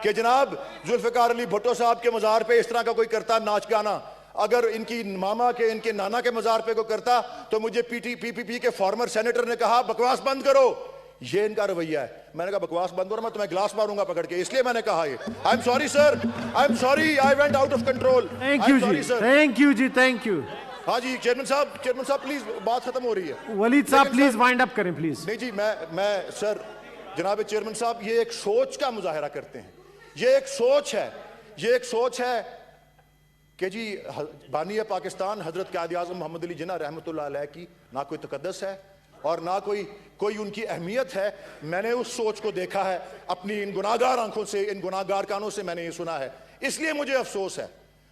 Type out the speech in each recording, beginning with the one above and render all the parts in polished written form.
کہ جناب ذوالفقار علی بھٹو صاحب کے مزار پہ اس طرح کا کوئی کرتا ناچ گانا، اگر ان کی ماما کے ان کے نانا کے مزار پہ کو کرتا تو مجھے پی پی کے فارمر سینیٹر نے کہا بکواس بند کرو. یہ ان کا رویہ ہے. میں نے کہا بکواس بند کرو، میں تمہیں گلاس ماروں گا پکڑ کے، اس لیے میں نے کہا یہ. I am sorry sir, I am sorry, I went out of control. Thank you جی، تھینک یو جی، تھینک یو. ہاں جی چیئرمین صاحب پلیز بات ختم ہو رہی ہے. ولید صاحب پلیز وائنڈ اپ کریں پلیز. نہیں جی میں سر جناب چیئرمین صاحب یہ ایک سوچ کا مظاہرہ کرتے ہیں. یہ ایک سوچ ہے کہ جی بانی پاکستان حضرت قائد اعظم محمد علی جناح رحمۃ اللہ علیہ کی نہ کوئی تقدس ہے اور نہ کوئی ان کی اہمیت ہے. میں نے اس سوچ کو دیکھا ہے اپنی ان گناہگار آنکھوں سے، ان گناہگار کانوں سے میں نے یہ سنا ہے، اس لیے مجھے افسوس ہے.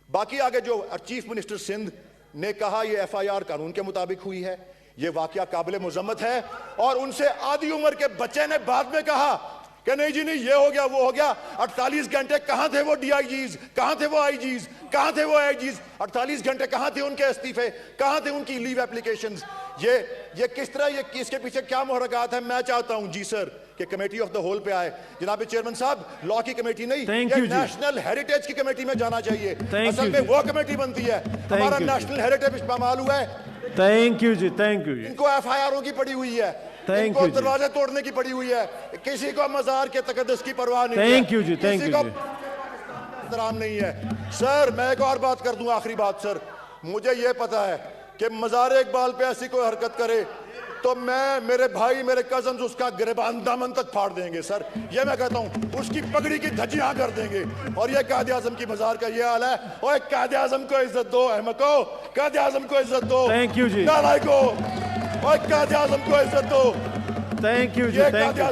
باقی آگے جو چیف منسٹر سندھ نے کہا یہ ایف آئی آر قانون کے مطابق ہوئی ہے، یہ واقعہ قابل مذمت ہے. اور ان سے آدھی عمر کے بچے نے بعد میں کہا کہ نہیں جی نہیں یہ ہو گیا وہ ہو گیا. 48 گھنٹے کہاں تھے وہ ڈی آئی جیز، کہاں تھے وہ آئی جیز، کہاں تھے وہ آئی جیز؟ 48 گھنٹے کہاں تھے ان کے استعفے، کہاں تھے ان کی لیو اپلیکیشنز؟ یہ کس طرح اس کے پیچھے کیا محرکات ہیں؟ میں چاہتا ہوں جی سر کہ کمیٹی آف دا ہول پہ آئے. جناب چیئرمین صاحب لا کی کمیٹی نہیں، یہ نیشنل ہیریٹیج کی کمیٹی میں جانا چاہیے. اصل میں وہ کمیٹی بنتی ہے، ہمارا نیشنل ہیریٹیج پامال ہوا ہے. تھینک یو جی، تھینک یو. ان کو ایف آئی آروں کی پڑی ہوئی ہے، ان کو دروازے توڑنے کی پڑی ہوئی ہے، کسی کو مزار کے تقدس کی پرواہ نہیں ہے. تھینک یو جی، تھینک یو. احترام نہیں ہے. سر میں ایک اور بات کر دوں، آخری بات سر. مجھے یہ پتا ہے کہ مزار اقبال پہ ایسی کوئی حرکت کرے تو میرے بھائی میرے کزنز اس کا گریبان دامن تک پھاڑ دیں گے سر. یہ میں کہتا ہوں، اس کی پگڑی کی دھجیاں کر دیں گے. اور یہ قائد اعظم کی مزار کا یہ حال ہے. اور قائد اعظم کو عزت دو احمقو، قائد اعظم کو عزت دو. تھینک یو جی. نالائکو، اور قائد اعظم کو عزت دو. تھینک یو جی، تھینک یو.